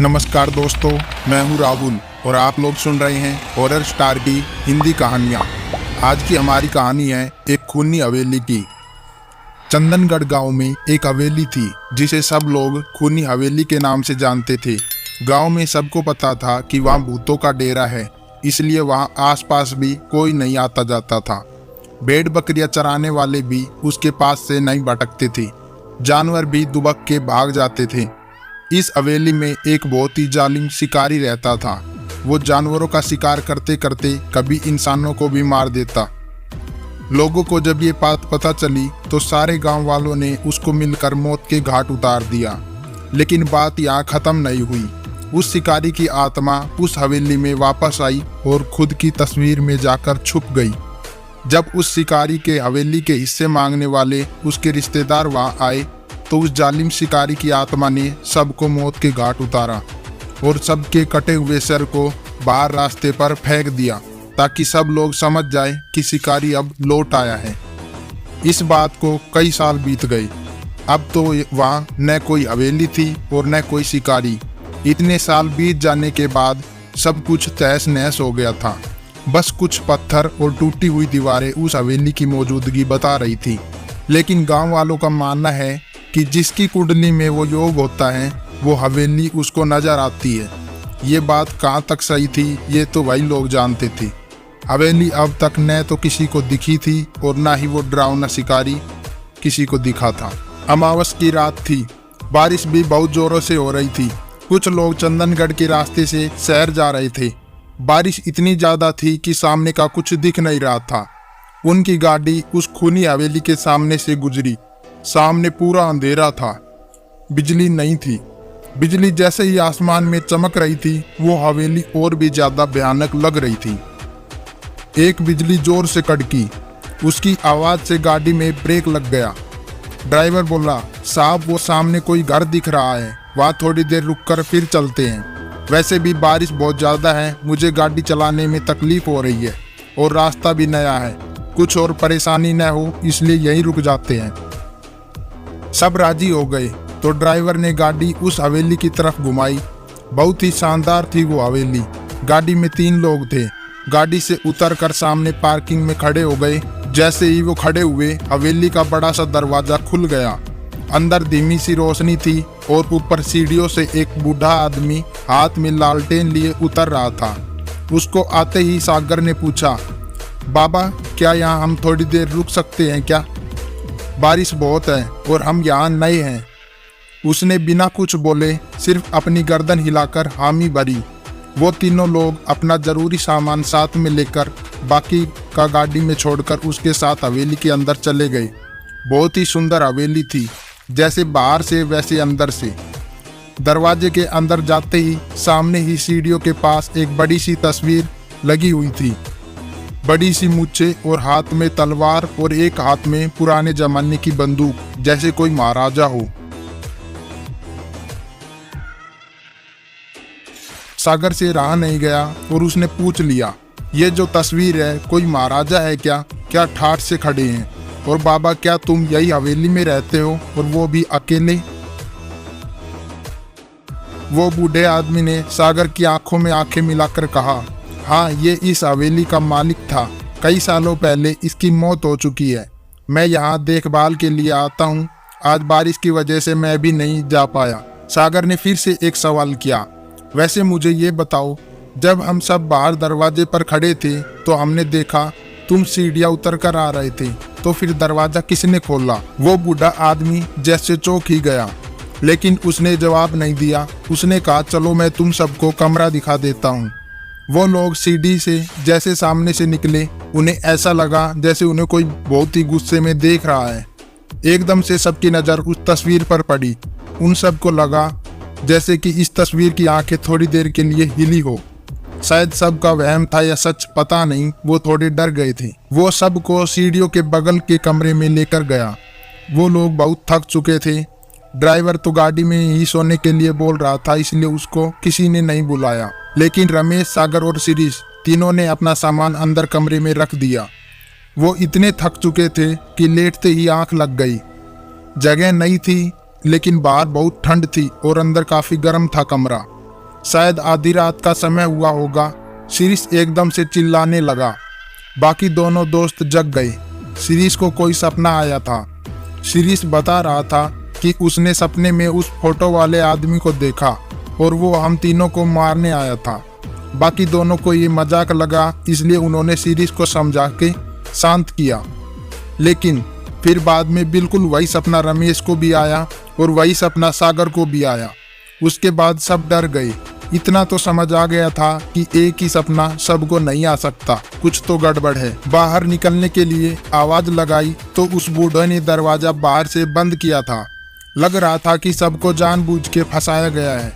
नमस्कार दोस्तों, मैं हूं राहुल और आप लोग सुन रहे हैं हॉरर स्टार की हिंदी कहानियां। आज की हमारी कहानी है एक खूनी हवेली की। चंदनगढ़ गांव में एक हवेली थी जिसे सब लोग खूनी हवेली के नाम से जानते थे। गांव में सबको पता था कि वहां भूतों का डेरा है, इसलिए वहां आसपास भी कोई नहीं आता जाता था। भेड़ बकरियां चराने वाले भी उसके पास से नहीं भटकते थे। जानवर भी दुबक के भाग जाते थे। इस हवेली में एक बहुत ही जालिम शिकारी रहता था। वो जानवरों का शिकार करते करते कभी इंसानों को भी मार देता। लोगों को जब ये बात पता चली तो सारे गांव वालों ने उसको मिलकर मौत के घाट उतार दिया। लेकिन बात यहाँ खत्म नहीं हुई। उस शिकारी की आत्मा उस हवेली में वापस आई और खुद की तस्वीर में जाकर छुप गई। जब उस शिकारी के हवेली के हिस्से मांगने वाले उसके रिश्तेदार वहां आए तो उस जालिम शिकारी की आत्मा ने सबको मौत के घाट उतारा और सबके कटे हुए सर को बाहर रास्ते पर फेंक दिया ताकि सब लोग समझ जाए कि शिकारी अब लौट आया है। इस बात को कई साल बीत गए। अब तो वहाँ न कोई हवेली थी और न कोई शिकारी। इतने साल बीत जाने के बाद सब कुछ तहस नहस हो गया था। बस कुछ पत्थर और टूटी हुई दीवारें उस हवेली की मौजूदगी बता रही थी। लेकिन गांव वालों का मानना है कि जिसकी कुंडली में वो योग होता है वो हवेली उसको नजर आती है। ये बात कहाँ तक सही थी ये तो वही लोग जानते थे। हवेली अब तक न तो किसी को दिखी थी और न ही वो डरावना शिकारी किसी को दिखा था। अमावस की रात थी। बारिश भी बहुत जोरों से हो रही थी। कुछ लोग चंदनगढ़ के रास्ते से शहर जा रहे थे। बारिश इतनी ज्यादा थी कि सामने का कुछ दिख नहीं रहा था। उनकी गाड़ी उस खूनी हवेली के सामने से गुजरी। सामने पूरा अंधेरा था, बिजली नहीं थी। बिजली जैसे ही आसमान में चमक रही थी वो हवेली और भी ज्यादा भयानक लग रही थी। एक बिजली जोर से कड़की। उसकी आवाज से गाड़ी में ब्रेक लग गया। ड्राइवर बोला, साहब वो सामने कोई घर दिख रहा है, वहाँ थोड़ी देर रुककर फिर चलते हैं। वैसे भी बारिश बहुत ज्यादा है, मुझे गाड़ी चलाने में तकलीफ हो रही है और रास्ता भी नया है, कुछ और परेशानी न हो इसलिए यहीं रुक जाते हैं। सब राजी हो गए तो ड्राइवर ने गाड़ी उस हवेली की तरफ घुमाई। बहुत ही शानदार थी वो हवेली। गाड़ी में 3 लोग थे। गाड़ी से उतरकर सामने पार्किंग में खड़े हो गए। जैसे ही वो खड़े हुए हवेली का बड़ा सा दरवाजा खुल गया। अंदर धीमी सी रोशनी थी और ऊपर सीढ़ियों से एक बूढ़ा आदमी हाथ में लालटेन लिए उतर रहा था। उसको आते ही सागर ने पूछा, बाबा क्या यहाँ हम थोड़ी देर रुक सकते हैं क्या? बारिश बहुत है और हम यहाँ नए हैं। उसने बिना कुछ बोले सिर्फ अपनी गर्दन हिलाकर हामी भरी। वो तीनों लोग अपना जरूरी सामान साथ में लेकर बाकी का गाड़ी में छोड़कर उसके साथ हवेली के अंदर चले गए। बहुत ही सुंदर हवेली थी, जैसे बाहर से वैसे अंदर से। दरवाजे के अंदर जाते ही सामने ही सीढ़ियों के पास एक बड़ी सी तस्वीर लगी हुई थी। बड़ी सी मूछे और हाथ में तलवार और एक हाथ में पुराने जमाने की बंदूक, जैसे कोई महाराजा हो। सागर से रहा नहीं गया और उसने पूछ लिया, ये जो तस्वीर है कोई महाराजा है क्या? क्या ठाठ से खड़े हैं? और बाबा क्या तुम यही हवेली में रहते हो और वो भी अकेले? वो बूढ़े आदमी ने सागर की आंखों में आंखें मिलाकर कहा, हाँ ये इस हवेली का मालिक था। कई सालों पहले इसकी मौत हो चुकी है। मैं यहाँ देखभाल के लिए आता हूँ। आज बारिश की वजह से मैं भी नहीं जा पाया। सागर ने फिर से एक सवाल किया, वैसे मुझे ये बताओ, जब हम सब बाहर दरवाजे पर खड़े थे तो हमने देखा तुम सीढ़ियाँ उतर कर आ रहे थे, तो फिर दरवाजा किसने खोला? वो बूढ़ा आदमी जैसे चौंक ही गया, लेकिन उसने जवाब नहीं दिया। उसने कहा, चलो मैं तुम सबको कमरा दिखा देता हूँ। वो लोग सीढ़ी से जैसे सामने से निकले, उन्हें ऐसा लगा जैसे उन्हें कोई बहुत ही गुस्से में देख रहा है। एकदम से सबकी नज़र उस तस्वीर पर पड़ी। उन सबको लगा जैसे कि इस तस्वीर की आंखें थोड़ी देर के लिए हिली हो। शायद सबका वहम था या सच, पता नहीं। वो थोड़े डर गए थे। वो सबको सीढ़ियों के बगल के कमरे में लेकर गया। वो लोग बहुत थक चुके थे। ड्राइवर तो गाड़ी में ही सोने के लिए बोल रहा था, इसलिए उसको किसी ने नहीं बुलाया। लेकिन रमेश, सागर और शिरीष तीनों ने अपना सामान अंदर कमरे में रख दिया। वो इतने थक चुके थे कि लेटते ही आंख लग गई। जगह नहीं थी लेकिन बाहर बहुत ठंड थी और अंदर काफी गर्म था कमरा। शायद आधी रात का समय हुआ होगा। शिरीष एकदम से चिल्लाने लगा। बाकी दोनों दोस्त जग गए। शिरीष को कोई सपना आया था। शिरीष बता रहा था कि उसने सपने में उस फोटो वाले आदमी को देखा और वो हम तीनों को मारने आया था। बाकी दोनों को ये मजाक लगा, इसलिए उन्होंने शिरीष को समझा के शांत किया। लेकिन फिर बाद में बिल्कुल वही सपना रमेश को भी आया और वही सपना सागर को भी आया। उसके बाद सब डर गए। इतना तो समझ आ गया था कि एक ही सपना सबको नहीं आ सकता, कुछ तो गड़बड़ है। बाहर निकलने के लिए आवाज लगाई तो उस बूढ़े ने दरवाजा बाहर से बंद किया था। लग रहा था कि सबको जानबूझ के फंसाया गया है।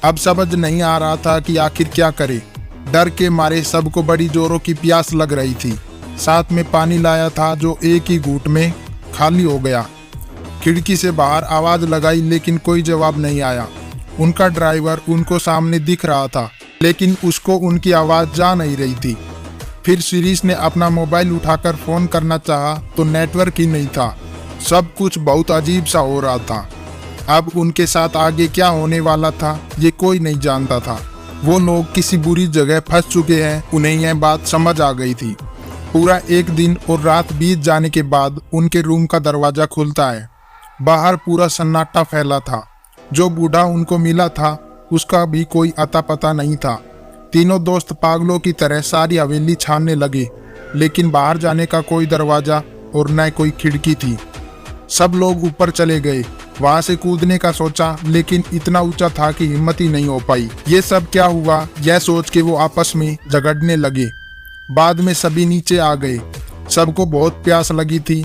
अब समझ नहीं आ रहा था कि आखिर क्या करे। डर के मारे सबको बड़ी जोरों की प्यास लग रही थी। साथ में पानी लाया था जो एक ही घूंट में खाली हो गया। खिड़की से बाहर आवाज लगाई लेकिन कोई जवाब नहीं आया। उनका ड्राइवर उनको सामने दिख रहा था लेकिन उसको उनकी आवाज जा नहीं रही थी। फिर शिरीष ने अपना मोबाइल उठाकर फोन करना चाहा तो नेटवर्क ही नहीं था। सब कुछ बहुत अजीब सा हो रहा था। अब उनके साथ आगे क्या होने वाला था ये कोई नहीं जानता था। वो लोग किसी बुरी जगह फंस चुके हैं, उन्हें यह बात समझ आ गई थी। पूरा एक दिन और रात बीत जाने के बाद उनके रूम का दरवाजा खुलता है। बाहर पूरा सन्नाटा फैला था। जो बूढ़ा उनको मिला था उसका भी कोई अता पता नहीं था। तीनों दोस्त पागलों की तरह सारी हवेली छानने लगे लेकिन बाहर जाने का कोई दरवाजा और न कोई खिड़की थी। सब लोग ऊपर चले गए। वहां से कूदने का सोचा लेकिन इतना ऊंचा था कि हिम्मत ही नहीं हो पाई। ये सब क्या हुआ यह सोच के वो आपस में झगड़ने लगे। बाद में सभी नीचे आ गए। सबको बहुत प्यास लगी थी।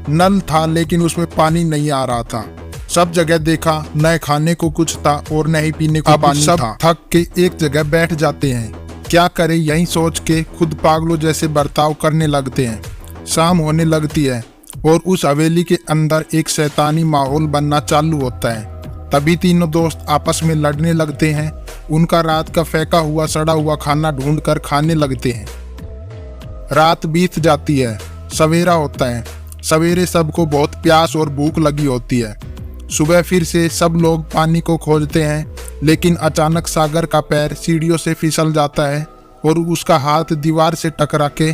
नल था लेकिन उसमें पानी नहीं आ रहा था। सब जगह देखा, न खाने को कुछ था और न ही पीने को पानी था। सब थक के एक जगह बैठ जाते हैं। क्या करें यही सोच के खुद पागलों जैसे बर्ताव करने लगते हैं। शाम होने लगती है और उस हवेली के अंदर एक शैतानी माहौल बनना चालू होता है। तभी तीनों दोस्त आपस में लड़ने लगते हैं। उनका रात का फेंका हुआ सड़ा हुआ खाना ढूंढकर खाने लगते हैं। रात बीत जाती है, सवेरा होता है। सवेरे सबको बहुत प्यास और भूख लगी होती है। सुबह फिर से सब लोग पानी को खोजते हैं लेकिन अचानक सागर का पैर सीढ़ियों से फिसल जाता है और उसका हाथ दीवार से टकरा के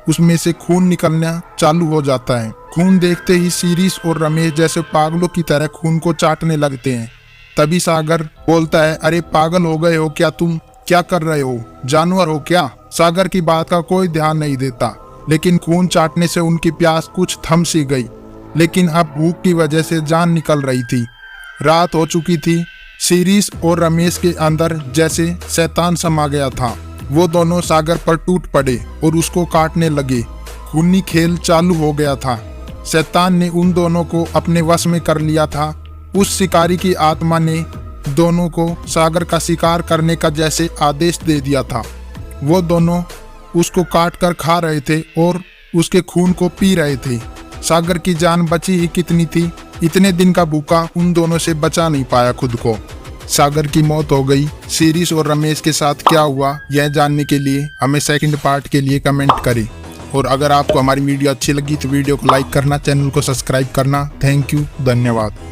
उसमें से खून निकलना चालू हो जाता है। खून देखते ही शिरीष और रमेश जैसे पागलों की तरह खून को चाटने लगते हैं। तभी सागर बोलता है, अरे पागल हो गए हो क्या तुम? क्या कर रहे हो? जानवर हो क्या? सागर की बात का कोई ध्यान नहीं देता लेकिन खून चाटने से उनकी प्यास कुछ थम सी गई। लेकिन अब भूख की वजह से जान निकल रही थी। रात हो चुकी थी। शिरीष और रमेश के अंदर जैसे शैतान समा गया था। वो दोनों सागर पर टूट पड़े और उसको काटने लगे। खूनी खेल चालू हो गया था। शैतान ने उन दोनों को अपने वश में कर लिया था। उस शिकारी की आत्मा ने दोनों को सागर का शिकार करने का जैसे आदेश दे दिया था। वो दोनों उसको काट कर खा रहे थे और उसके खून को पी रहे थे। सागर की जान बची ही कितनी थी। इतने दिन का भूखा उन दोनों से बचा नहीं पाया खुद को। सागर की मौत हो गई। शिरीष और रमेश के साथ क्या हुआ यह जानने के लिए हमें सेकंड पार्ट के लिए कमेंट करें। और अगर आपको हमारी वीडियो अच्छी लगी तो वीडियो को लाइक करना, चैनल को सब्सक्राइब करना। थैंक यू, धन्यवाद।